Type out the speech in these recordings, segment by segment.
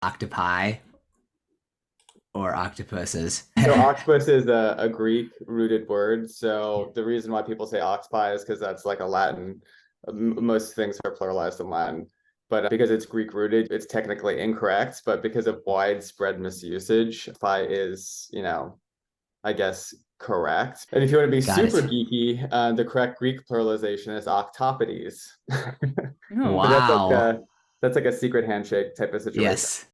octopi or octopuses. So octopus is a Greek rooted word. So the reason why people say octopi is because that's like a Latin. Most things are pluralized in Latin, but because it's Greek rooted, it's technically incorrect. But because of widespread misusage, phi is, I guess correct. And if you want to be Got super it. geeky, the correct Greek pluralization is octopodes. Oh, But wow. that's like a secret handshake type of situation. Yes.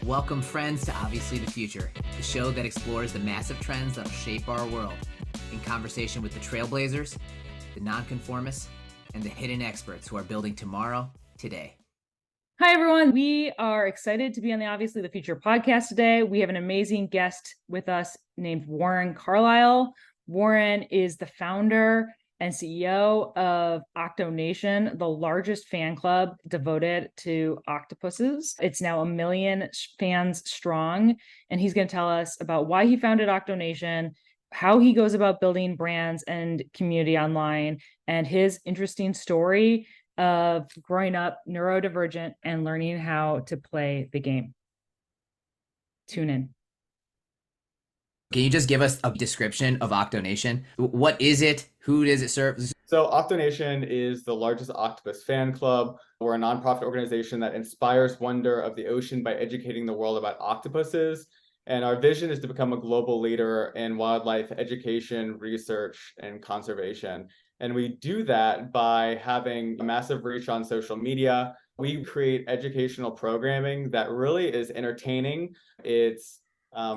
Welcome, friends, to Obviously the Future, the show that explores the massive trends that'll shape our world in conversation with the trailblazers, the nonconformists, and the hidden experts who are building tomorrow today. Hi, everyone. We are excited to be on the Obviously the Future podcast today. We have an amazing guest with us named Warren Carlisle. Warren is the founder and CEO of Octonation, the largest fan club devoted to octopuses. It's now 1 million fans strong, and he's going to tell us about why he founded Octonation, how he goes about building brands and community online, and his interesting story of growing up neurodivergent and learning how to play the game. Tune in. Can you just give us a description of Octonation? What is it? Who does it serve? So Octonation is the largest octopus fan club. We're a nonprofit organization that inspires wonder of the ocean by educating the world about octopuses. And our vision is to become a global leader in wildlife education, research, and conservation. And we do that by having a massive reach on social media. We create educational programming that really is entertaining. It's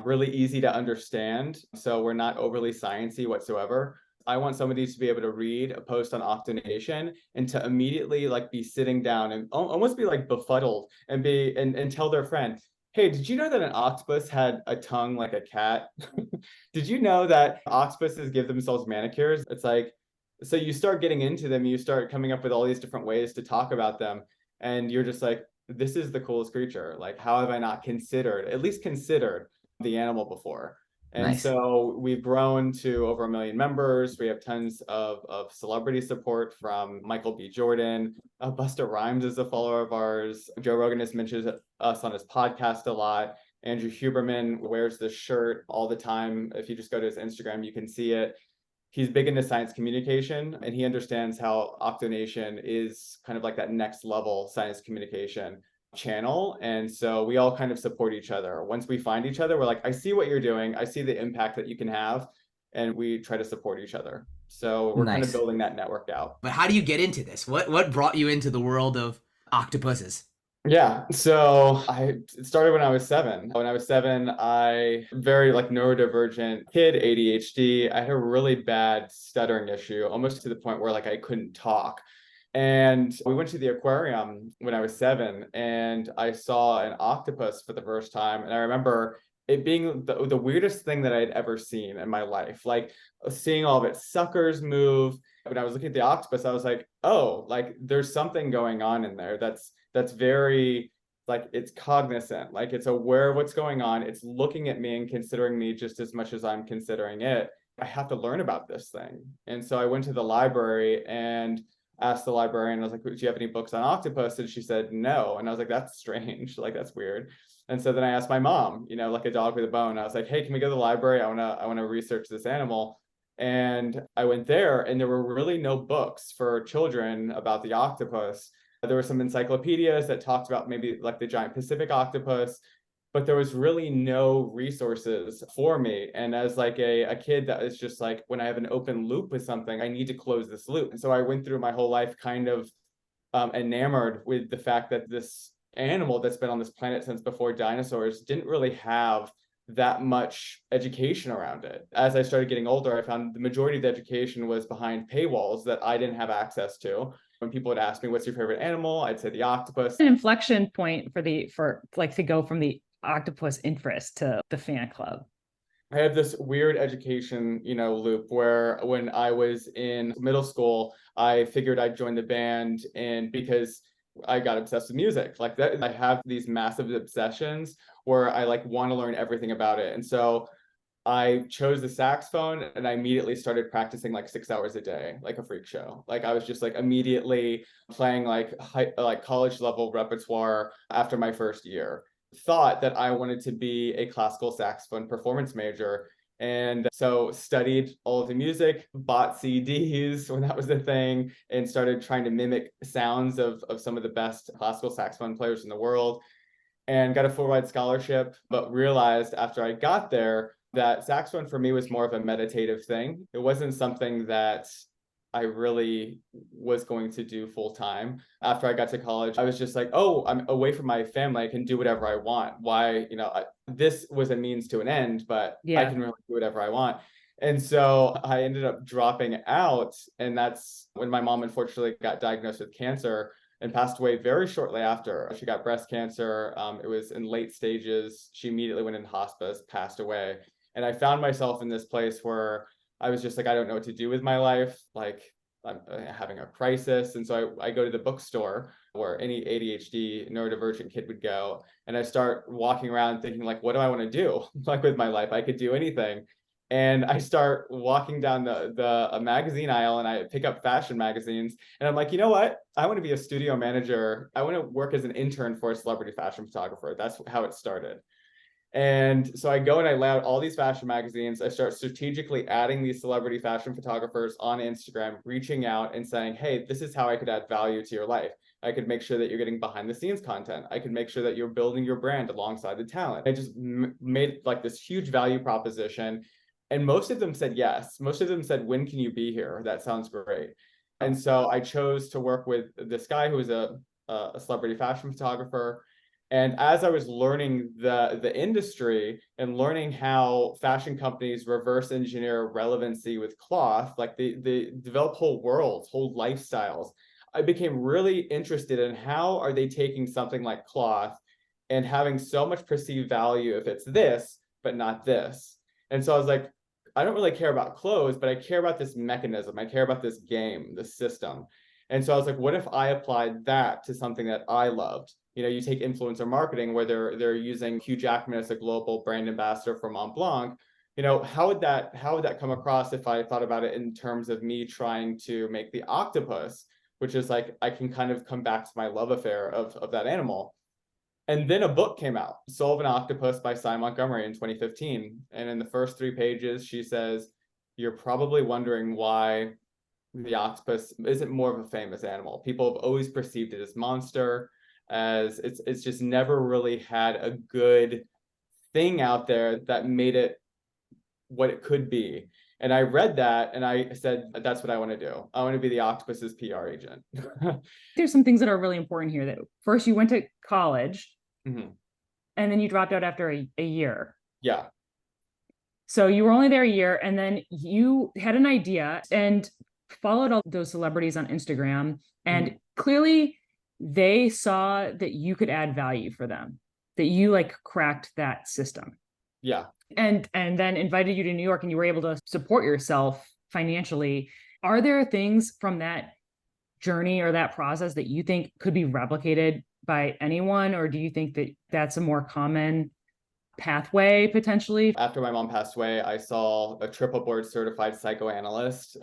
really easy to understand. So we're not overly sciencey whatsoever. I want somebody to be able to read a post on Octonation and to immediately like be sitting down and almost be like befuddled and be and tell their friend, hey, did you know that an octopus had a tongue like a cat? Did you know that octopuses give themselves manicures? It's like, so you start getting into them, you start coming up with all these different ways to talk about them, and you're just like, this is the coolest creature. Like, how have I not considered, at least considered the animal before? And Nice. so we've grown to over 1 million members. We have tons of celebrity support from Michael B. Jordan. Busta Rhymes is a follower of ours. Joe Rogan has mentioned us on his podcast a lot. Andrew Huberman wears this shirt all the time. If you just go to his Instagram, you can see it. He's big into science communication, and he understands how Octonation is kind of like that next level science communication channel. And so we all kind of support each other. Once we find each other, we're like, I see what you're doing. I see the impact that you can have. And we try to support each other. So we're kind of Nice. building that network out. But how do you get into this? What brought you into the world of octopuses? Yeah, so it started when I was 7. When I was 7, I very like neurodivergent kid, ADHD. I had a really bad stuttering issue, almost to the point where like I couldn't talk. And we went to the aquarium when I was 7, and I saw an octopus for the first time. And I remember it being the weirdest thing that I'd ever seen in my life. Like seeing all of its suckers move. When I was looking at the octopus, I was like, oh, like there's something going on in there that's very like it's cognizant, like it's aware of what's going on. It's looking at me and considering me just as much as I'm considering it. I have to learn about this thing. And so I went to the library and asked the librarian, I was like, do you have any books on octopus? And she said no. And I was like, that's strange, like that's weird. And so then I asked my mom, like a dog with a bone. I was like, hey, can we go to the library? I want to research this animal. And I went there, and there were really no books for children about the octopus. There were some encyclopedias that talked about maybe like the giant Pacific octopus, but there was really no resources for me. And as like a kid that is just like, when I have an open loop with something, I need to close this loop. And so I went through my whole life kind of enamored with the fact that this animal that's been on this planet since before dinosaurs didn't really have that much education around it. As I started getting older, I found the majority of the education was behind paywalls that I didn't have access to. When people would ask me, what's your favorite animal? I'd say the octopus. An inflection point for like to go from the octopus interest to the fan club. I had this weird education, loop where when I was in middle school, I figured I'd join the band, and because I got obsessed with music like that, I have these massive obsessions where I like want to learn everything about it. And so I chose the saxophone and I immediately started practicing like 6 hours a day, like a freak show. Like I was just like immediately playing like like college level repertoire after my first year. Thought that I wanted to be a classical saxophone performance major. And so studied all of the music, bought CDs when that was a thing, and started trying to mimic sounds of some of the best classical saxophone players in the world, and got a full ride scholarship, but realized after I got there that saxophone for me was more of a meditative thing. It wasn't something that I really was going to do full time. After I got to college, I was just like, oh, I'm away from my family. I can do whatever I want. Why, this was a means to an end, but I can really do whatever I want. And so I ended up dropping out. And that's when my mom unfortunately got diagnosed with cancer and passed away very shortly after. She got breast cancer. It was in late stages. She immediately went into hospice, passed away. And I found myself in this place where I was just like, I don't know what to do with my life. Like I'm having a crisis. And so I go to the bookstore where any ADHD neurodivergent kid would go. And I start walking around thinking like, what do I want to do? Like with my life, I could do anything. And I start walking down the magazine aisle and I pick up fashion magazines. And I'm like, you know what? I want to be a studio manager. I want to work as an intern for a celebrity fashion photographer. That's how it started. And so I go and I lay out all these fashion magazines. I start strategically adding these celebrity fashion photographers on Instagram, reaching out and saying, hey, this is how I could add value to your life. I could make sure that you're getting behind the scenes content. I could make sure that you're building your brand alongside the talent. I just made like this huge value proposition. And most of them said yes. Most of them said, when can you be here? That sounds great. And so I chose to work with this guy who was a celebrity fashion photographer. And as I was learning the industry and learning how fashion companies reverse engineer relevancy with cloth, like they develop whole worlds, whole lifestyles, I became really interested in how are they taking something like cloth and having so much perceived value if it's this, but not this. And so I was like, I don't really care about clothes, but I care about this mechanism. I care about this game, this system. And so I was like, what if I applied that to something that I loved? You take influencer marketing where they're using Hugh Jackman as a global brand ambassador for Mont Blanc. How would that come across if I thought about it in terms of me trying to make the octopus, which is like I can kind of come back to my love affair of that animal. And then a book came out, Soul of an Octopus by Cy Montgomery in 2015. And in the first 3 pages, she says, you're probably wondering why the octopus isn't more of a famous animal. People have always perceived it as monster, as it's just never really had a good thing out there that made it what it could be. And I read that and I said, that's what I want to do. I want to be the octopus's PR agent. There's some things that are really important here. That first you went to college, mm-hmm. and then you dropped out after a year. Yeah. So you were only there a year, and then you had an idea and followed all those celebrities on Instagram, and mm-hmm. clearly they saw that you could add value for them, that you like cracked that system. Yeah. And then invited you to New York, and you were able to support yourself financially. Are there things from that journey or that process that you think could be replicated by anyone? Or do you think that that's a more common pathway potentially? After my mom passed away, I saw a triple board certified psychoanalyst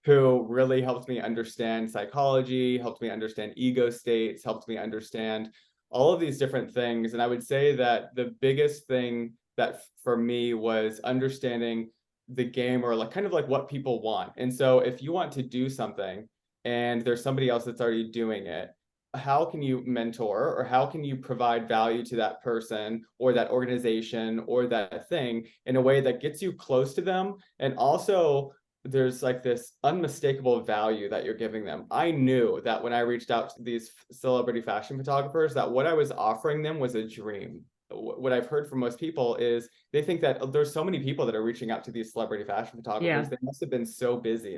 who really helped me understand psychology, helped me understand ego states, helped me understand all of these different things. And I would say that the biggest thing that for me was understanding the game, or like kind of like what people want. And so if you want to do something and there's somebody else that's already doing it, how can you mentor or how can you provide value to that person or that organization or that thing in a way that gets you close to them? And also there's like this unmistakable value that you're giving them. I knew that when I reached out to these celebrity fashion photographers, that what I was offering them was a dream. What I've heard from most people is they think that there's so many people that are reaching out to these celebrity fashion photographers. They must have been so busy.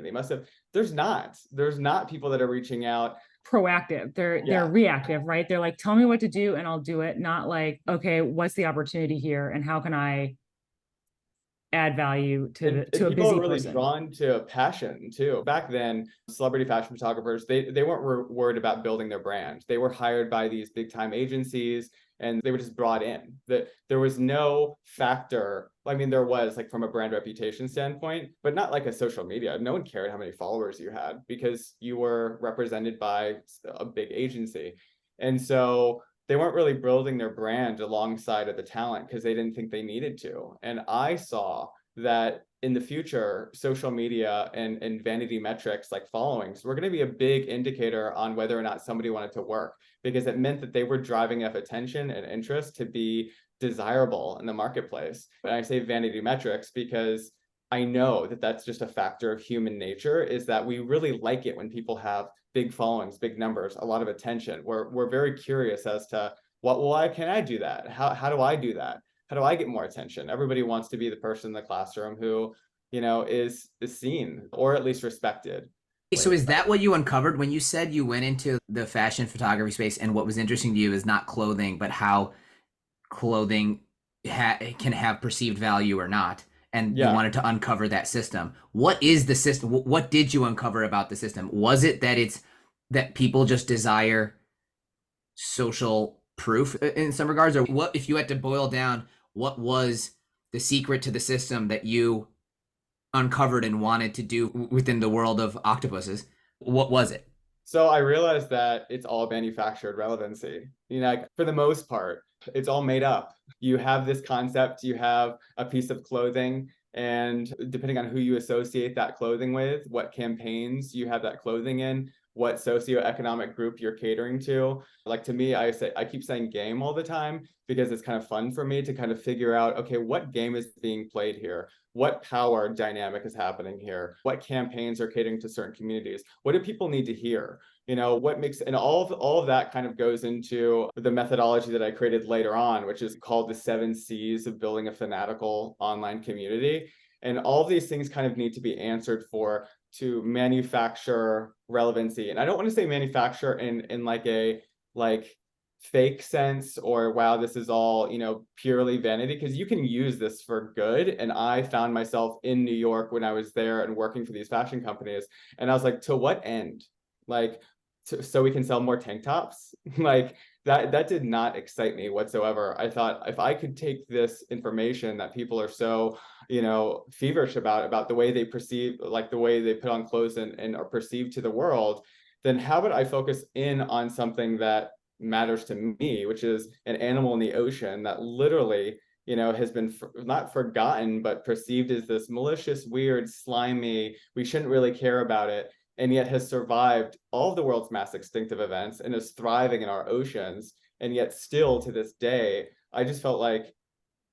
There's not people that are reaching out proactive. They're reactive, right? They're like, tell me what to do and I'll do it. Not like, okay, what's the opportunity here and how can I add value to a people busy are really person. drawn to passion too. Back then, celebrity fashion photographers, they weren't worried about building their brand. They were hired by these big time agencies and they were just brought in. That there was no factor. I mean, there was like from a brand reputation standpoint, but not like a social media. No one cared how many followers you had because you were represented by a big agency. And so they weren't really building their brand alongside of the talent because they didn't think they needed to. And I saw that in the future, social media and vanity metrics like followings were going to be a big indicator on whether or not somebody wanted to work, because it meant that they were driving enough attention and interest to be desirable in the marketplace. And I say vanity metrics because I know that that's just a factor of human nature, is that we really like it when people have big followings, big numbers, a lot of attention. We're very curious as to why can I do that? How do I do that? How do I get more attention? Everybody wants to be the person in the classroom who, is seen or at least respected. So is that what you uncovered when you said you went into the fashion photography space, and what was interesting to you is not clothing, but how clothing can have perceived value or not? And you wanted to uncover that system. What is the system? What did you uncover about the system? Was it that people just desire social proof in some regards? Or what, if you had to boil down, what was the secret to the system that you uncovered and wanted to do within the world of octopuses? What was it? So I realized that it's all manufactured relevancy. Like, for the most part, it's all made up. You have this concept, you have a piece of clothing, and depending on who you associate that clothing with, what campaigns you have that clothing in, what socioeconomic group you're catering to. Like, to me, I keep saying game all the time because it's kind of fun for me to kind of figure out, okay, what game is being played here? What power dynamic is happening here? What campaigns are catering to certain communities? What do people need to hear? What makes, and all of that kind of goes into the methodology that I created later on, which is called the 7 C's of building a fanatical online community. And all of these things kind of need to be answered for to manufacture relevancy. And I don't want to say manufacture in like a fake sense, or wow, this is all, purely vanity, because you can use this for good. And I found myself in New York when I was there and working for these fashion companies. And I was like, to what end? Like, so we can sell more tank tops? Like, that did not excite me whatsoever. I thought, if I could take this information that people are so, feverish about the way they perceive, like the way they put on clothes and are perceived to the world, then how would I focus in on something that matters to me, which is an animal in the ocean that literally, has been not forgotten, but perceived as this malicious, weird, slimy, we shouldn't really care about it, and yet has survived all of the world's mass extinctive events and is thriving in our oceans. And yet still to this day, I just felt like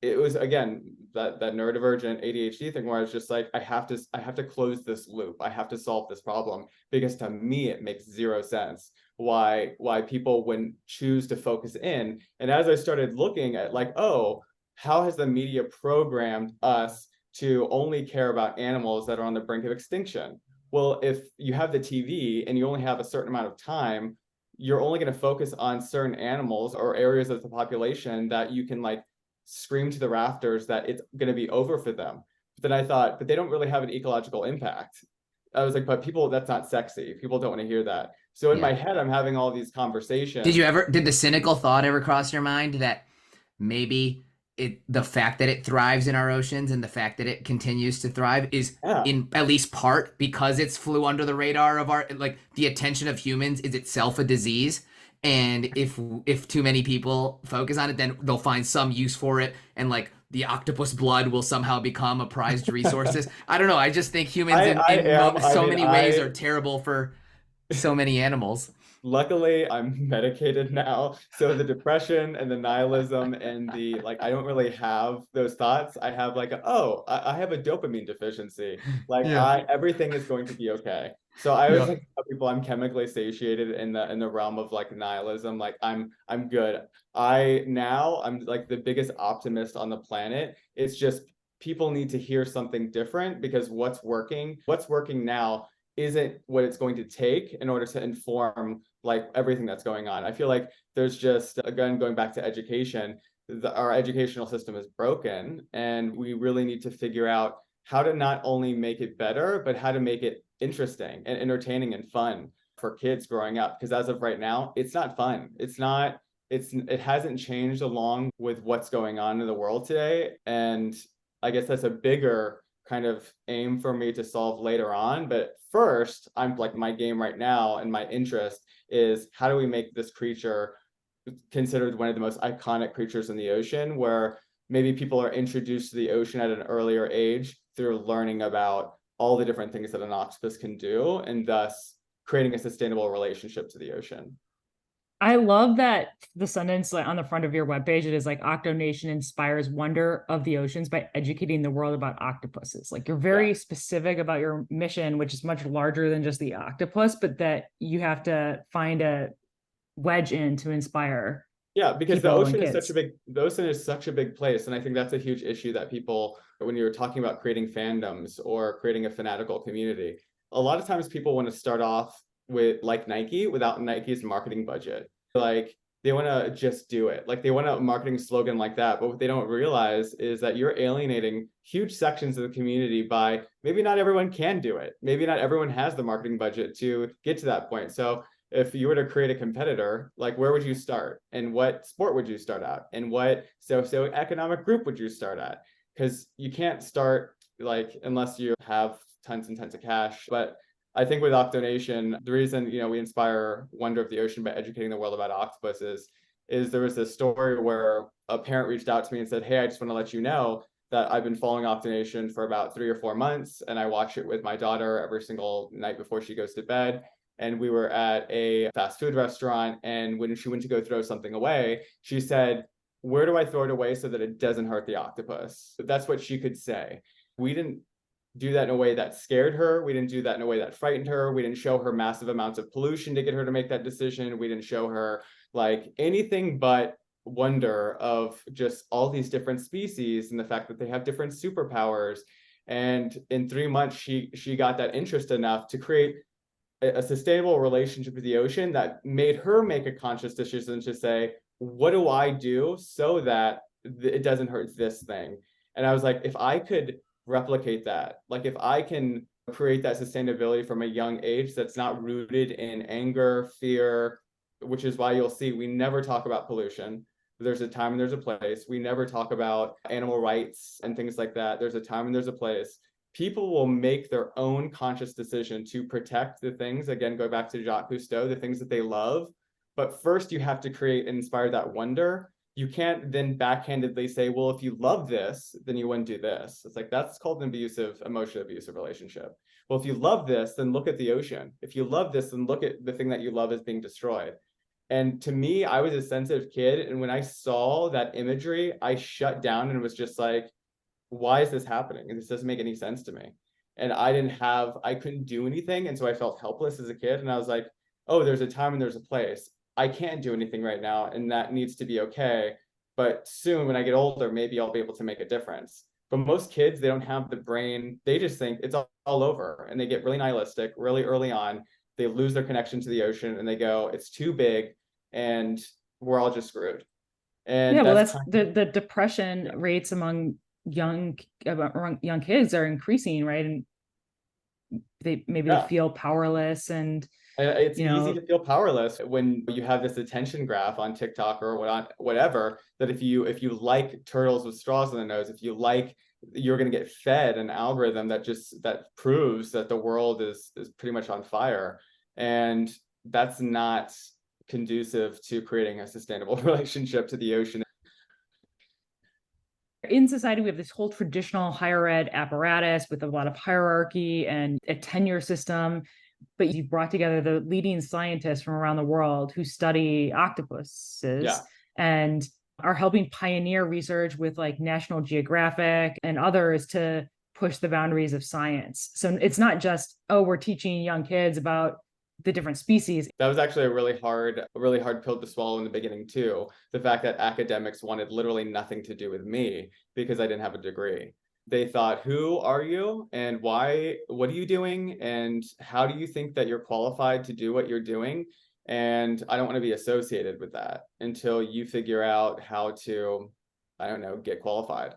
it was, again, that neurodivergent ADHD thing where I was just like, I have to close this loop. I have to solve this problem, because to me, it makes zero sense why people wouldn't choose to focus in. And as I started looking at like, oh, how has the media programmed us to only care about animals that are on the brink of extinction? Well, if you have the TV and you only have a certain amount of time, you're only going to focus on certain animals or areas of the population that you can like scream to the rafters that it's going to be over for them. But then I thought, but they don't really have an ecological impact. I was like, but people, that's not sexy. People don't want to hear that. So in my head, I'm having all these conversations. Did the cynical thought ever cross your mind that maybe the fact that it thrives in our oceans and the fact that it continues to thrive is in at least part because it's flew under the radar of our, like, the attention of humans is itself a disease? And if too many people focus on it, then they'll find some use for it, and like the octopus blood will somehow become a prized resource. I don't know. I just think humans in so many ways are terrible for so many animals. Luckily, I'm medicated now. So the depression and the nihilism and the, like, I don't really have those thoughts. I have like, I have a dopamine deficiency. Like, everything is going to be okay. So I always like tell people I'm chemically satiated in the realm of like nihilism. Like, I'm good. I'm like the biggest optimist on the planet. It's just people need to hear something different, because what's working now isn't what it's going to take in order to inform like everything that's going on. I feel like there's just, again, going back to education, our educational system is broken, and we really need to figure out how to not only make it better, but how to make it interesting and entertaining and fun for kids growing up. Because as of right now, it's not fun. It hasn't changed along with what's going on in the world today. And I guess that's a bigger kind of aim for me to solve later on. But first, I'm like, my game right now and my interest is how do we make this creature considered one of the most iconic creatures in the ocean, where maybe people are introduced to the ocean at an earlier age through learning about all the different things that an octopus can do, and thus creating a sustainable relationship to the ocean. I love that the sentence on the front of your webpage, it is like Octo Nation inspires wonder of the oceans by educating the world about octopuses. Like, you're very specific about your mission, which is much larger than just the octopus, but that you have to find a wedge in to inspire. Yeah, because the ocean is such a big place. And I think that's a huge issue that people, when you're talking about creating fandoms or creating a fanatical community, a lot of times people want to start off with like Nike without Nike's marketing budget. Like, they want to just do it. Like, they want a marketing slogan like that. But what they don't realize is that you're alienating huge sections of the community by maybe not everyone can do it. Maybe not everyone has the marketing budget to get to that point. So if you were to create a competitor, like, where would you start? And what sport would you start at? And what socioeconomic group would you start at? Because you can't start, like, unless you have tons and tons of cash. But I think with Octonation, the reason, we inspire wonder of the ocean by educating the world about octopuses is there was this story where a parent reached out to me and said, hey, I just want to let you know that I've been following Octonation for about 3 or 4 months, and I watch it with my daughter every single night before she goes to bed. And we were at a fast food restaurant, and when she went to go throw something away, she said, where do I throw it away so that it doesn't hurt the octopus? That's what she could say. We didn't do that in a way that scared her. We didn't do that in a way that frightened her. We didn't show her massive amounts of pollution to get her to make that decision. We didn't show her like anything but wonder of just all these different species and the fact that they have different superpowers. And in 3 months, she got that interest enough to create a sustainable relationship with the ocean that made her make a conscious decision to say, what do I do so that it doesn't hurt this thing? And I was like, if I could replicate that, like, if I can create that sustainability from a young age that's not rooted in anger, fear, which is why you'll see we never talk about pollution. There's a time and there's a place. We never talk about animal rights and things like that. There's a time and there's a place. People will make their own conscious decision to protect the things, again, go back to Jacques Cousteau, the things that they love. But first you have to create and inspire that wonder. You can't then backhandedly say, well, if you love this, then you wouldn't do this. It's like, that's called an emotionally abusive relationship. Well, if you love this, then look at the ocean. If you love this, then look at the thing that you love is being destroyed. And to me, I was a sensitive kid. And when I saw that imagery, I shut down and was just like, why is this happening? And this doesn't make any sense to me. And I couldn't do anything. And so I felt helpless as a kid. And I was like, oh, there's a time and there's a place. I can't do anything right now. And that needs to be okay. But soon when I get older, maybe I'll be able to make a difference. But most kids, they don't have the brain. They just think it's all over. And they get really nihilistic really early on. They lose their connection to the ocean and they go, it's too big and we're all just screwed. And yeah, well, that's the depression rates among young kids are increasing, right? And they feel powerless, and it's easy to feel powerless when you have this attention graph on TikTok or whatever, that if you like turtles with straws in the nose, you're going to get fed an algorithm that proves that the world is pretty much on fire. And that's not conducive to creating a sustainable relationship to the ocean. In society, we have this whole traditional higher ed apparatus with a lot of hierarchy and a tenure system, but you brought together the leading scientists from around the world who study octopuses and are helping pioneer research with like National Geographic and others to push the boundaries of science. So it's not just, oh, we're teaching young kids about the different species. That was actually a really hard pill to swallow in the beginning too. The fact that academics wanted literally nothing to do with me because I didn't have a degree. They thought, who are you and why, what are you doing? And how do you think that you're qualified to do what you're doing? And I don't want to be associated with that until you figure out how to I don't know, get qualified.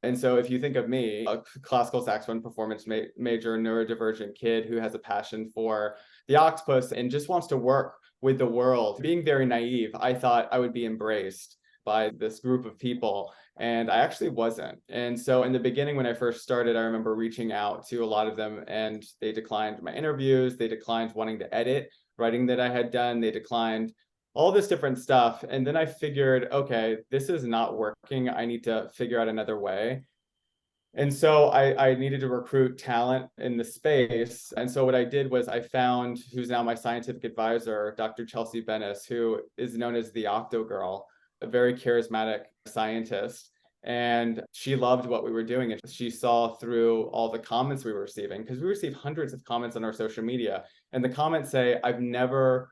And so if you think of me, a classical saxophone performance major, neurodivergent kid who has a passion for the octopus and just wants to work with the world, being very naive, I thought I would be embraced by this group of people. And I actually wasn't. And so in the beginning, when I first started, I remember reaching out to a lot of them and they declined my interviews. They declined wanting to edit writing that I had done. They declined all this different stuff. And then I figured, okay, this is not working. I need to figure out another way. And so I needed to recruit talent in the space. And so what I did was I found who's now my scientific advisor, Dr. Chelsea Bennis, who is known as the Octo Girl, a very charismatic scientist. And she loved what we were doing. And she saw through all the comments we were receiving, because we receive hundreds of comments on our social media. And the comments say, I've never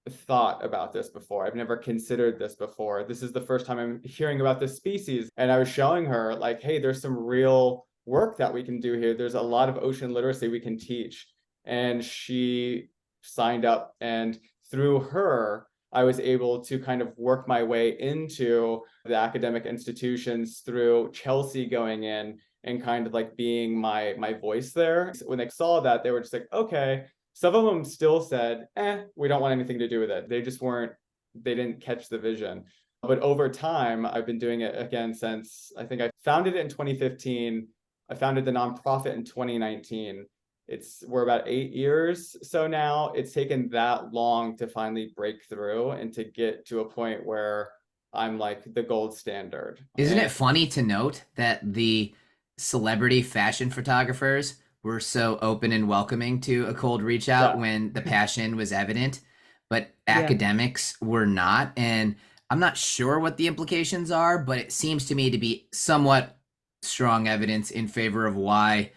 thought about this before. I've never considered this before. This is the first time I'm hearing about this species. And I was showing her like, hey, there's some real work that we can do here. There's a lot of ocean literacy we can teach. And she signed up, and through her, I was able to kind of work my way into the academic institutions through Chelsea going in and kind of like being my voice there. So when they saw that, they were just like, okay. Some of them still said, we don't want anything to do with it. They didn't catch the vision. But over time, I've been doing it again since, I think I founded it in 2015. I founded the nonprofit in 2019. We're about 8 years. So now it's taken that long to finally break through and to get to a point where I'm like the gold standard. Isn't it funny to note that the celebrity fashion photographers were so open and welcoming to a cold reach out when the passion was evident, but academics were not? And I'm not sure what the implications are, but it seems to me to be somewhat strong evidence in favor of why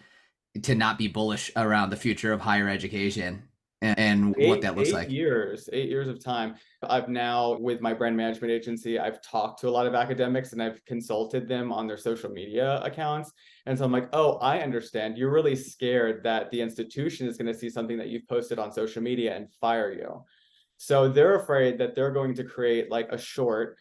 to not be bullish around the future of higher education and what that looks like. 8 years of time. I've now, with my brand management agency, I've talked to a lot of academics and I've consulted them on their social media accounts. And so I'm like, oh, I understand. You're really scared that the institution is going to see something that you've posted on social media and fire you. So they're afraid that they're going to create like a short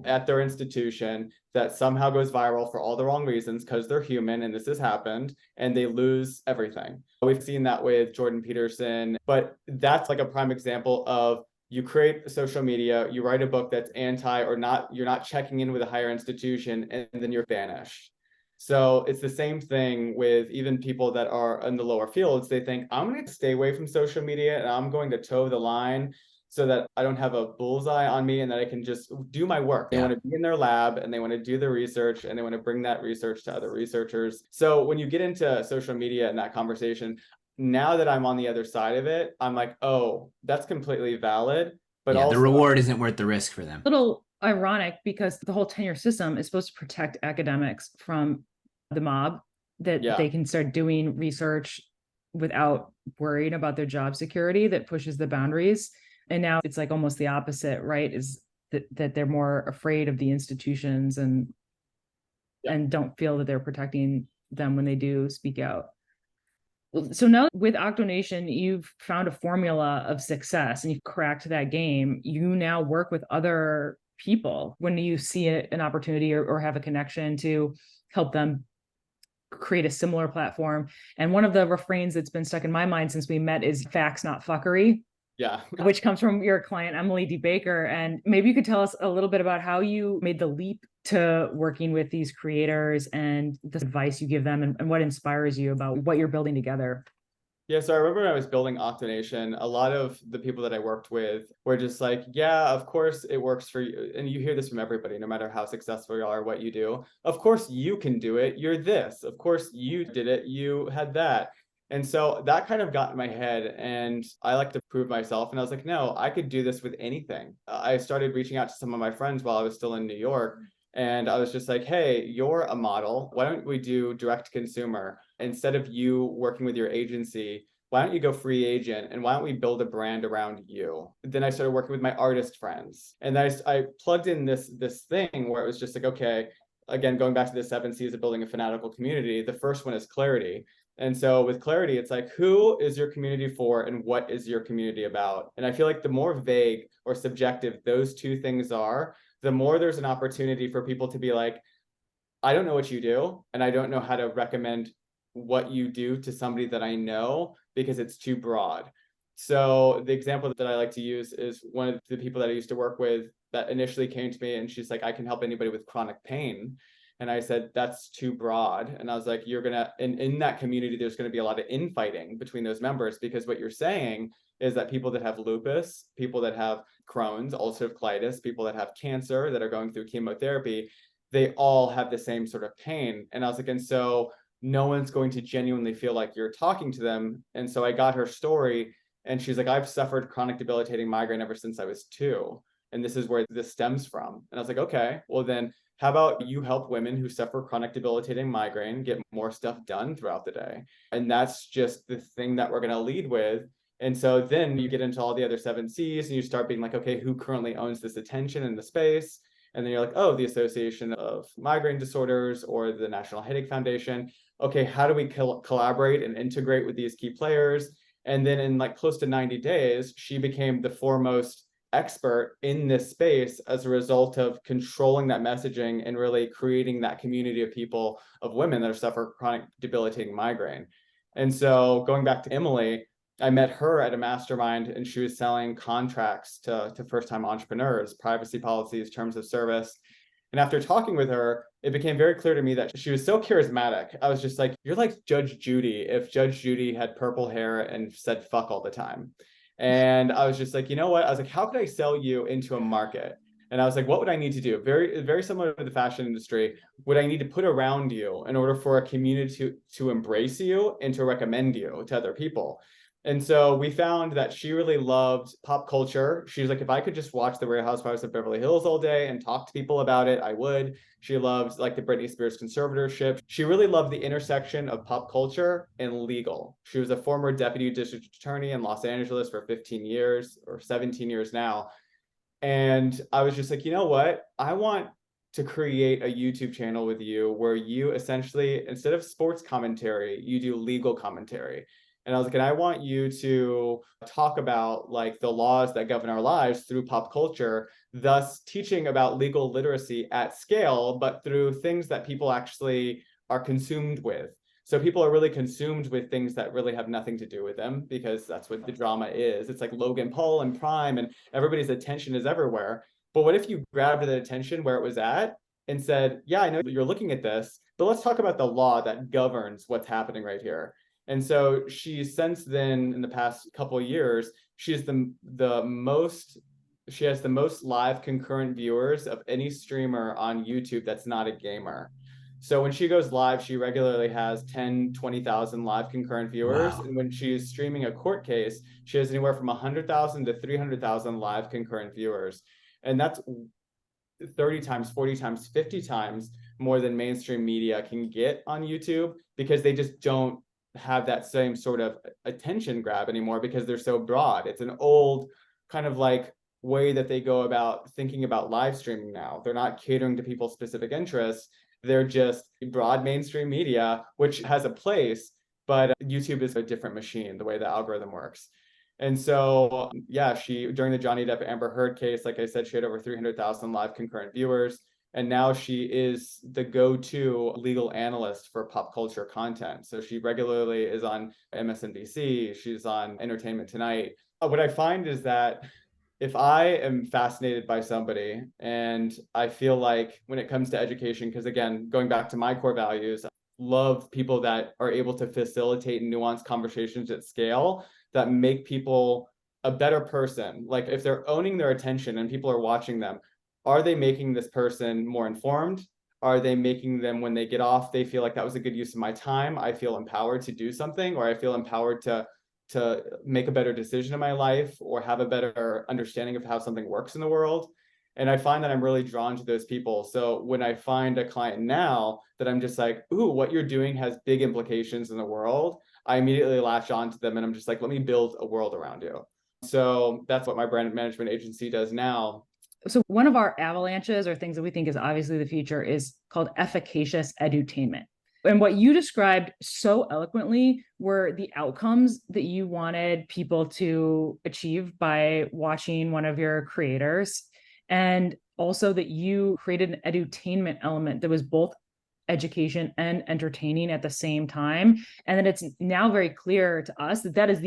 at their institution that somehow goes viral for all the wrong reasons because they're human and this has happened and they lose everything. We've seen that with Jordan Peterson, but that's like a prime example of you create social media, you write a book that's anti or not, you're not checking in with a higher institution, and then you're banished. So it's the same thing with even people that are in the lower fields. They think, I'm going to stay away from social media and I'm going to toe the line so that I don't have a bullseye on me and that I can just do my work. They want to be in their lab and they want to do the research and they want to bring that research to other researchers. So when you get into social media and that conversation, now that I'm on the other side of it, I'm like, oh, that's completely valid. But also, the reward isn't worth the risk for them. A little ironic because the whole tenure system is supposed to protect academics from the mob, that they can start doing research without worrying about their job security that pushes the boundaries. And now it's like almost the opposite, right? Is that they're more afraid of the institutions and don't feel that they're protecting them when they do speak out. So now with Octonation, you've found a formula of success and you've cracked that game. You now work with other people when you see an opportunity or have a connection to help them create a similar platform. And one of the refrains that's been stuck in my mind since we met is facts, not fuckery. Yeah. Which comes from your client, Emily D. Baker. And maybe you could tell us a little bit about how you made the leap to working with these creators and the advice you give them and what inspires you about what you're building together. Yeah, so I remember when I was building Octonation, a lot of the people that I worked with were just like, yeah, of course it works for you. And you hear this from everybody, no matter how successful you are, what you do. Of course you can do it. You're this. Of course you did it. You had that. And so that kind of got in my head and I like to prove myself. And I was like, no, I could do this with anything. I started reaching out to some of my friends while I was still in New York. And I was just like, hey, you're a model. Why don't we do direct to consumer? Instead of you working with your agency, why don't you go free agent? And why don't we build a brand around you? Then I started working with my artist friends. And I plugged in this thing where it was just like, okay, again, going back to the 7 C's of building a fanatical community, the first one is clarity. And so with clarity, it's like, who is your community for and what is your community about? And I feel like the more vague or subjective those two things are, the more there's an opportunity for people to be like, I don't know what you do, and I don't know how to recommend what you do to somebody that I know because it's too broad. So the example that I like to use is one of the people that I used to work with that initially came to me and she's like, I can help anybody with chronic pain. And I said, that's too broad. And I was like, you're going to, in that community, there's going to be a lot of infighting between those members, because what you're saying is that people that have lupus, people that have Crohn's, ulcerative colitis, people that have cancer that are going through chemotherapy, they all have the same sort of pain. And I was like, and so no one's going to genuinely feel like you're talking to them. And so I got her story, and she's like, I've suffered chronic debilitating migraine ever since I was 2. And this is where this stems from. And I was like, okay, well then how about you help women who suffer chronic debilitating migraine get more stuff done throughout the day? And that's just the thing that we're going to lead with. And so then you get into all the other 7 C's and you start being like, okay, who currently owns this attention in the space? And then you're like, oh, the Association of Migraine Disorders or the National Headache Foundation. Okay, how do we collaborate and integrate with these key players? And then in like close to 90 days, she became the foremost expert in this space as a result of controlling that messaging and really creating that community of people, of women that suffer chronic debilitating migraine. And so going back to Emily, I met her at a mastermind, and she was selling contracts to first-time entrepreneurs, privacy policies, terms of service. And after talking with her, it became very clear to me that she was so charismatic. I was just like, you're like Judge Judy if Judge Judy had purple hair and said fuck all the time. And I was just like, you know what? I was like, how could I sell you into a market? And I was like, what would I need to do? Very, very similar to the fashion industry. What I need to put around you in order for a community to embrace you and to recommend you to other people? And so we found that she really loved pop culture. She's like, if I could just watch The Real Housewives of Beverly Hills all day and talk to people about it, I would. She loves like the Britney Spears conservatorship. She really loved the intersection of pop culture and legal. She was a former deputy district attorney in Los Angeles for 15 years or 17 years now. And I was just like, you know what? I want to create a YouTube channel with you where you essentially, instead of sports commentary, you do legal commentary. And I was like, and I want you to talk about like the laws that govern our lives through pop culture, thus teaching about legal literacy at scale, but through things that people actually are consumed with. So people are really consumed with things that really have nothing to do with them, because that's what the drama is. It's like Logan Paul and Prime, and everybody's attention is everywhere. But what if you grabbed the attention where it was at and said, yeah, I know you're looking at this, but let's talk about the law that governs what's happening right here. And so she, since then, in the past couple of years, she has the most live concurrent viewers of any streamer on YouTube that's not a gamer. So when she goes live, she regularly has 10, 20,000 live concurrent viewers. Wow. And when she's streaming a court case, she has anywhere from 100,000 to 300,000 live concurrent viewers. And that's 30 times, 40 times, 50 times more than mainstream media can get on YouTube, because they just don't have that same sort of attention grab anymore because they're so broad. It's an old kind of like way that they go about thinking about live streaming now. They're not catering to people's specific interests. They're just broad mainstream media, which has a place, but YouTube is a different machine, the way the algorithm works. And so, yeah, she, during the Johnny Depp Amber Heard case, like I said, she had over 300,000 live concurrent viewers. And now she is the go-to legal analyst for pop culture content. So she regularly is on MSNBC, she's on Entertainment Tonight. What I find is that if I am fascinated by somebody, and I feel like when it comes to education, because again, going back to my core values, I love people that are able to facilitate nuanced conversations at scale that make people a better person. Like if they're owning their attention and people are watching them, are they making this person more informed? Are they making them, when they get off, they feel like that was a good use of my time, I feel empowered to do something, or I feel empowered to make a better decision in my life, or have a better understanding of how something works in the world? And I find that I'm really drawn to those people. So when I find a client now that I'm just like, ooh, what you're doing has big implications in the world, I immediately latch on to them and I'm just like, let me build a world around you. So that's what my brand management agency does now. So one of our avalanches, or things that we think is obviously the future, is called efficacious edutainment. And what you described so eloquently were the outcomes that you wanted people to achieve by watching one of your creators. And also that you created an edutainment element that was both education and entertaining at the same time. And then it's now very clear to us that that is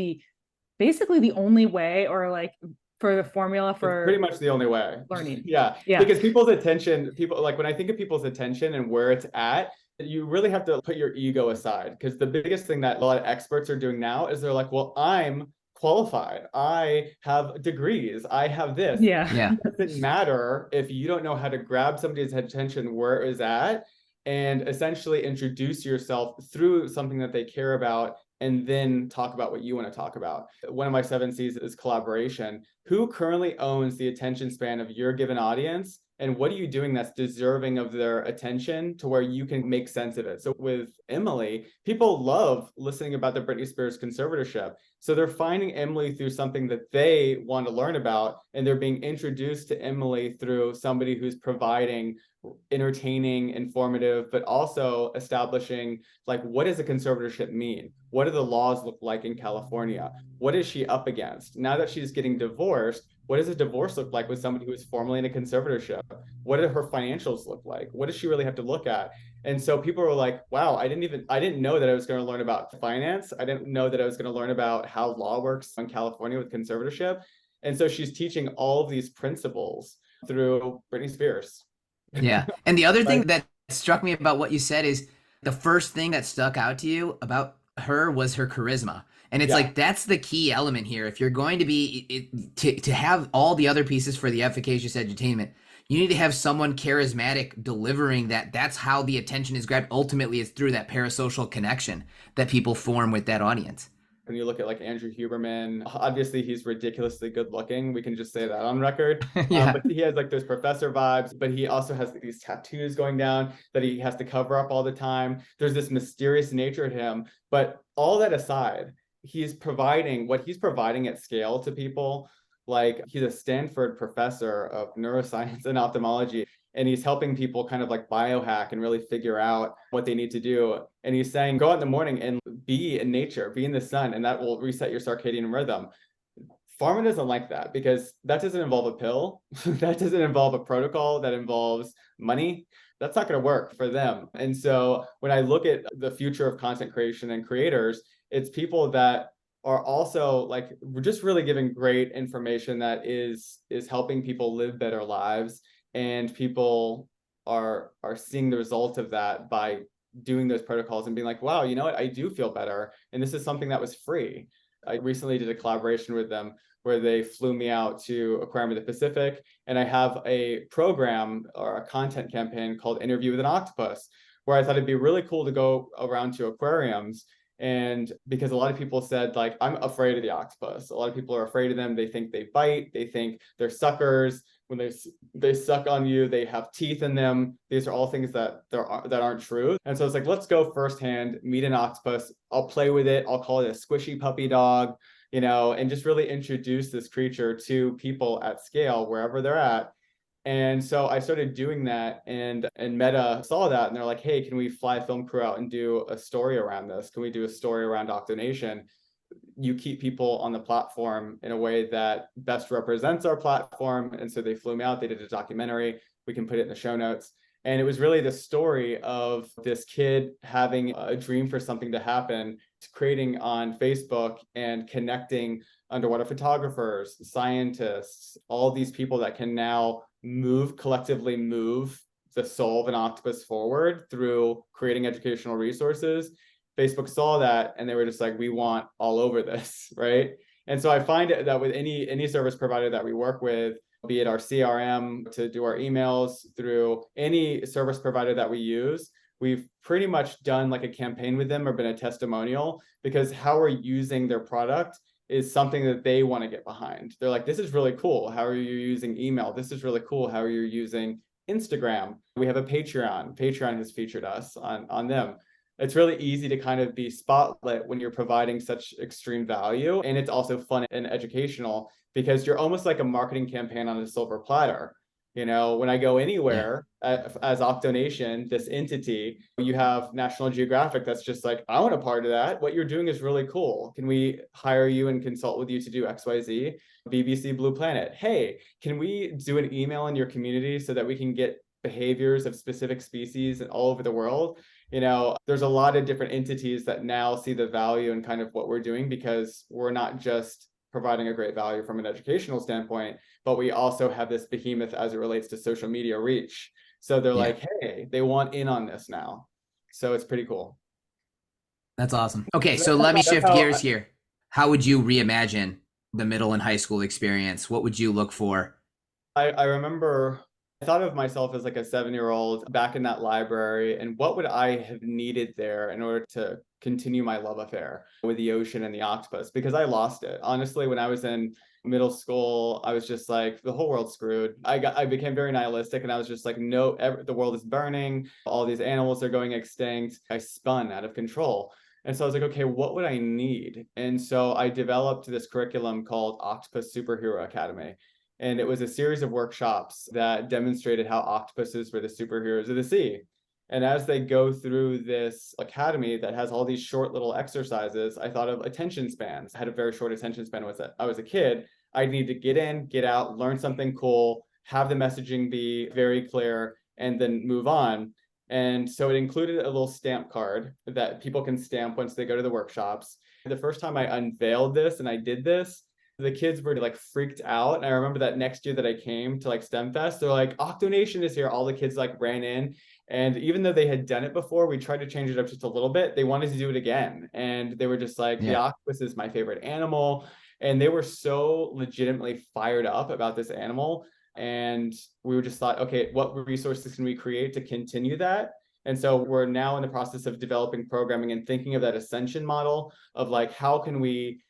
basically the only way, or like for the formula for it's pretty much the only way learning. Yeah, because people's attention, people like when I think of people's attention and where it's at, you really have to put your ego aside, because the biggest thing that a lot of experts are doing now is they're like, well, I'm qualified, I have degrees, I have this. Yeah. It doesn't matter if you don't know how to grab somebody's attention where it is at and essentially introduce yourself through something that they care about, and then talk about what you want to talk about. One of my 7 C's is collaboration. Who currently owns the attention span of your given audience? And what are you doing that's deserving of their attention to where you can make sense of it? So with Emily, people love listening about the Britney Spears conservatorship. So they're finding Emily through something that they want to learn about, and they're being introduced to Emily through somebody who's providing entertaining, informative, but also establishing, like, what does a conservatorship mean? What do the laws look like in California? What is she up against? Now that she's getting divorced, what does a divorce look like with somebody who is formerly in a conservatorship? What do her financials look like? What does she really have to look at? And so people were like, wow, I didn't know that I was going to learn about finance. I didn't know that I was going to learn about how law works in California with conservatorship. And so she's teaching all of these principles through Britney Spears. Yeah. And the other thing that struck me about what you said is the first thing that stuck out to you about her was her charisma. And it's like, that's the key element here. If you're going to be to have all the other pieces for the efficacious edutainment, you need to have someone charismatic delivering that. That's how the attention is grabbed. Ultimately, it's through that parasocial connection that people form with that audience. When you look at like Andrew Huberman, obviously he's ridiculously good looking. We can just say that on record. But he has like those professor vibes, but he also has these tattoos going down that he has to cover up all the time. There's this mysterious nature to him. But all that aside, he's providing what he's providing at scale to people. Like, he's a Stanford professor of neuroscience and ophthalmology, and he's helping people kind of like biohack and really figure out what they need to do. And he's saying, go out in the morning and be in nature, be in the sun, and that will reset your circadian rhythm. Pharma doesn't like that, because that doesn't involve a pill. That doesn't involve a protocol. That involves money. That's not going to work for them. And so when I look at the future of content creation and creators, it's people that are also like, we're just really giving great information that is helping people live better lives. And people are seeing the result of that by doing those protocols and being like, wow, you know what? I do feel better. And this is something that was free. I recently did a collaboration with them where they flew me out to Aquarium of the Pacific. And I have a program or a content campaign called Interview with an Octopus, where I thought it'd be really cool to go around to aquariums. And because a lot of people said, like, I'm afraid of the octopus. A lot of people are afraid of them. They think they bite. They think they're suckers. When they suck on you, they have teeth in them. These are all things that aren't true. And so it's like, let's go firsthand, meet an octopus. I'll play with it. I'll call it a squishy puppy dog, you know, and just really introduce this creature to people at scale, wherever they're at. And so I started doing that, and Meta saw that, and they're like, hey, can we fly a film crew out and do a story around this? Can we do a story around Octonation? You keep people on the platform in a way that best represents our platform. And so they flew me out. They did a documentary. We can put it in the show notes. And it was really the story of this kid having a dream for something to happen, creating on Facebook and connecting underwater photographers, scientists, all these people that can now collectively move the soul of an octopus forward through creating educational resources. Facebook saw that, and they were just like, we want all over this, right? And so I find that with any service provider that we work with, be it our CRM to do our emails, through any service provider that we use, we've pretty much done like a campaign with them or been a testimonial, because how we're using their product is something that they want to get behind. They're like, this is really cool. How are you using email? This is really cool. How are you using Instagram? We have a Patreon. Patreon has featured us on them. It's really easy to kind of be spotlit when you're providing such extreme value. And it's also fun and educational, because you're almost like a marketing campaign on a silver platter. You know, when I go anywhere as Octonation, this entity, you have National Geographic that's just like, I want a part of that. What you're doing is really cool. Can we hire you and consult with you to do XYZ? BBC Blue Planet, hey, can we do an email in your community so that we can get behaviors of specific species and all over the world. There's a lot of different entities that now see the value in kind of what we're doing, because we're not just providing a great value from an educational standpoint, but we also have this behemoth as it relates to social media reach. So they're like, hey, they want in on this now. So it's pretty cool. That's awesome. Okay, so let me shift gears here. How would you reimagine the middle and high school experience? What would you look for? I remember I thought of myself as like a 7-year-old back in that library, and what would I have needed there in order to continue my love affair with the ocean and the octopus? Because I lost it. Honestly, when I was in middle school, I was just like, the whole world's screwed. I became very nihilistic, and I was just like, no, the world is burning. All these animals are going extinct. I spun out of control. And so I was like, okay, what would I need? And so I developed this curriculum called Octopus Superhero Academy. And it was a series of workshops that demonstrated how octopuses were the superheroes of the sea. And as they go through this academy that has all these short little exercises, I thought of attention spans. I had a very short attention span when I was a kid. I need to get in, get out, learn something cool, have the messaging be very clear, and then move on. And so it included a little stamp card that people can stamp once they go to the workshops. The first time I unveiled this and I did this, the kids were like freaked out. And I remember that next year that I came to like STEM Fest, they're like, Octonation is here. All the kids like ran in. And even though they had done it before, we tried to change it up just a little bit. They wanted to do it again. And they were just like, the octopus is my favorite animal. And they were so legitimately fired up about this animal. And we were just thought, okay, what resources can we create to continue that? And so we're now in the process of developing programming and thinking of that ascension model of like, how can we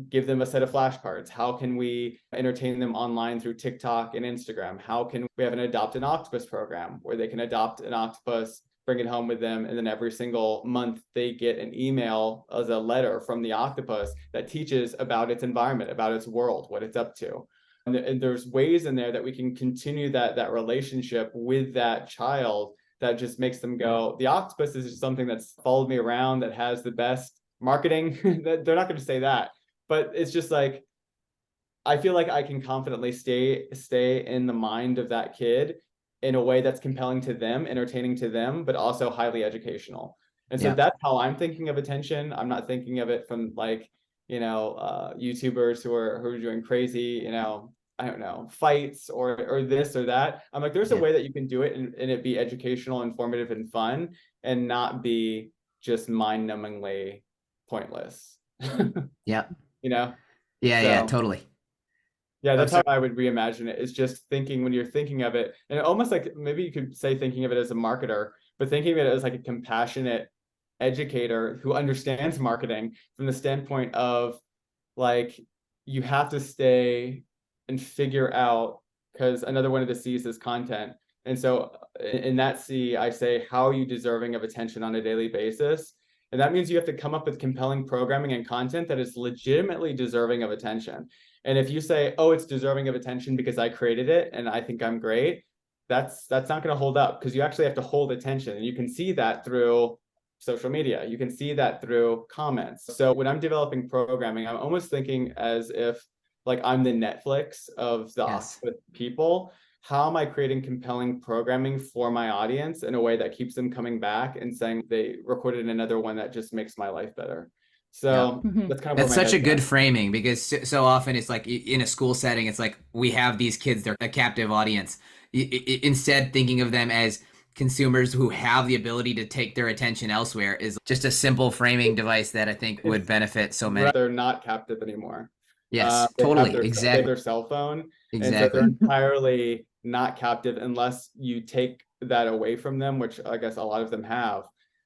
give them a set of flashcards? How can we entertain them online through TikTok and Instagram? How can we have an Adopt an Octopus program where they can adopt an octopus, bring it home with them, and then every single month they get an email as a letter from the octopus that teaches about its environment, about its world, what it's up to. And there's ways in there that we can continue that relationship with that child that just makes them go, the octopus is just something that's followed me around, that has the best marketing. They're not going to say that, but it's just like, I feel like I can confidently stay in the mind of that kid in a way that's compelling to them, entertaining to them, but also highly educational. And so that's how I'm thinking of attention. I'm not thinking of it from like, YouTubers who are doing crazy, I don't know, fights or this or that. I'm like, there's a way that you can do it and it be educational, informative, and fun, and not be just mind-numbingly pointless. Yeah. So, Totally. Yeah, that's how I would reimagine it, is just thinking, when you're thinking of it, and almost like maybe you could say thinking of it as a marketer, but thinking of it as like a compassionate educator who understands marketing from the standpoint of like, you have to stay and figure out, because another one of the C's is content. And so in that C, I say, how are you deserving of attention on a daily basis? And that means you have to come up with compelling programming and content that is legitimately deserving of attention. And if you say, oh, it's deserving of attention because I created it and I think I'm great, that's not going to hold up, because you actually have to hold attention. And you can see that through social media. You can see that through comments. So when I'm developing programming, I'm almost thinking as if like I'm the Netflix of the Octopus people. How am I creating compelling programming for my audience in a way that keeps them coming back and saying they recorded another one that just makes my life better? So that's kind of that's such a good framing, because so often it's like in a school setting, it's like we have these kids, they're a captive audience. Instead, thinking of them as consumers who have the ability to take their attention elsewhere is just a simple framing device that I think would benefit so many. They're not captive anymore. Yes, totally. They have their cell phone. Exactly. And so they're entirely not captive unless you take that away from them, which I guess a lot of them have.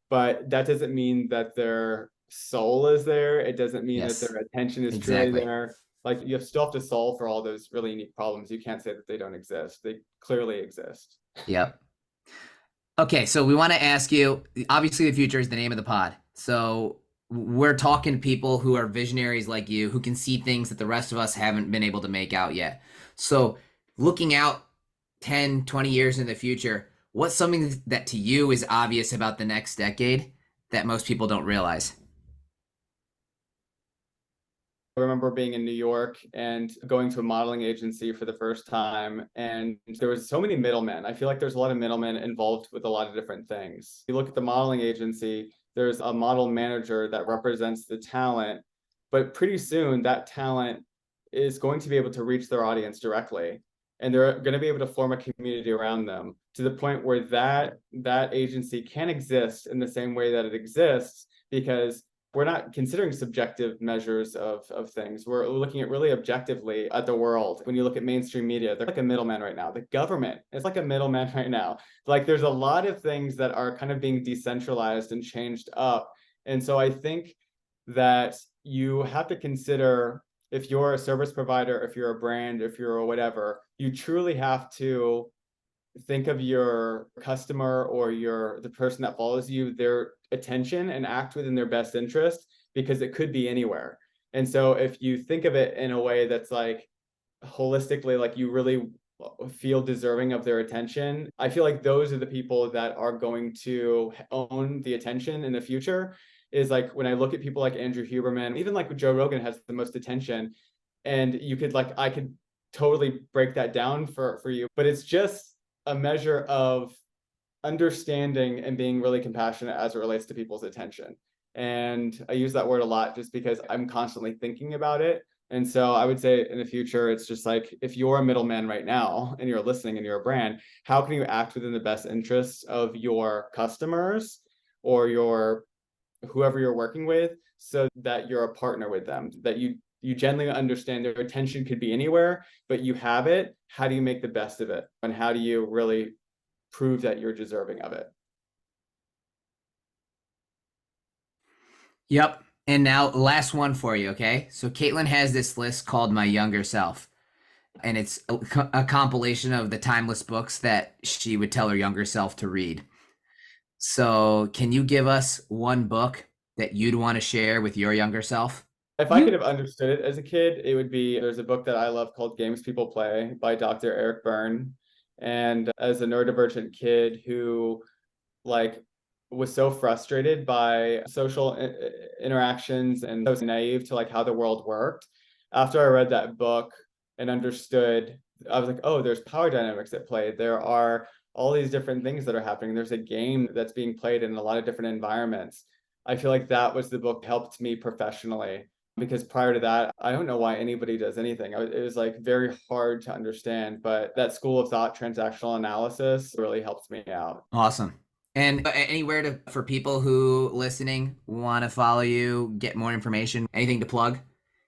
But that doesn't mean that their soul is there. It doesn't mean that their attention is truly there. Like, you still have to solve for all those really unique problems. You can't say that they don't exist. They clearly exist. Yep. Okay, so we want to ask you, obviously the future is the name of the pod. So we're talking to people who are visionaries like you, who can see things that the rest of us haven't been able to make out yet. So looking out 10, 20 years in the future, what's something that to you is obvious about the next decade that most people don't realize? I remember being in New York and going to a modeling agency for the first time, and there was so many middlemen. I feel like there's a lot of middlemen involved with a lot of different things. You look at the modeling agency, there's a model manager that represents the talent, but pretty soon that talent is going to be able to reach their audience directly, and they're going to be able to form a community around them to the point where that agency can exist in the same way that it exists, because we're not considering subjective measures of things. We're looking at really objectively at the world. When you look at mainstream media, they're like a middleman right now. The government is like a middleman right now. Like there's a lot of things that are kind of being decentralized and changed up. And so I think that you have to consider, if you're a service provider, if you're a brand, if you're a whatever, you truly have to think of your customer or the person that follows you, their attention, and act within their best interest, because it could be anywhere. And so if you think of it in a way that's like holistically, like you really feel deserving of their attention, I feel like those are the people that are going to own the attention in the future. Is like when I look at people like Andrew Huberman, even like Joe Rogan has the most attention, and you could like, I could totally break that down for you, but it's just a measure of understanding and being really compassionate as it relates to people's attention. And I use that word a lot just because I'm constantly thinking about it. And so I would say in the future, it's just like, if you're a middleman right now and you're listening and you're a brand, how can you act within the best interests of your customers or your whoever you're working with, so that you're a partner with them, that you genuinely understand their attention could be anywhere, but you have it. How do you make the best of it? And how do you really prove that you're deserving of it? Yep. And now last one for you. Okay. So Caitlin has this list called My Younger Self, and it's a compilation of the timeless books that she would tell her younger self to read. So can you give us one book that you'd want to share with your younger self? If I could have understood it as a kid, it would be, there's a book that I love called Games People Play by Dr. Eric Byrne. And as a neurodivergent kid who like was so frustrated by social interactions and so naive to like how the world worked, after I read that book and understood, I was like, oh, there's power dynamics at play. There are all these different things that are happening. There's a game that's being played in a lot of different environments. I feel like that was the book that helped me professionally, because prior to that, I don't know why anybody does anything. It was like very hard to understand, but that school of thought, transactional analysis, really helped me out. Awesome. And anywhere for people who listening want to follow you, get more information, anything to plug?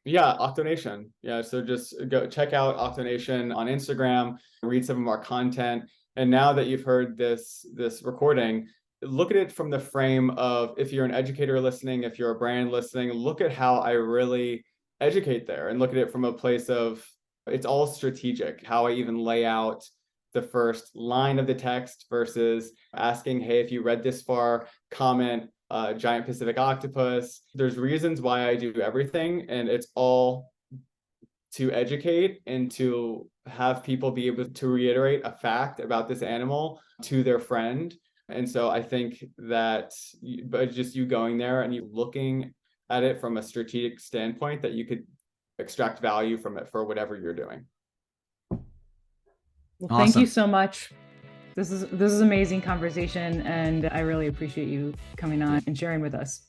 Yeah, Octonation. Yeah, so just go check out Octonation on Instagram, read some of our content. And now that you've heard this recording, look at it from the frame of, if you're an educator listening, if you're a brand listening, look at how I really educate there, and look at it from a place of, it's all strategic, how I even lay out the first line of the text versus asking, hey, if you read this far, comment giant Pacific octopus. There's reasons why I do everything, and it's all to educate and to have people be able to reiterate a fact about this animal to their friend. And so I think that but just you going there and you looking at it from a strategic standpoint, that you could extract value from it for whatever you're doing. Well, Awesome. Thank you so much. This is amazing conversation, and I really appreciate you coming on and sharing with us.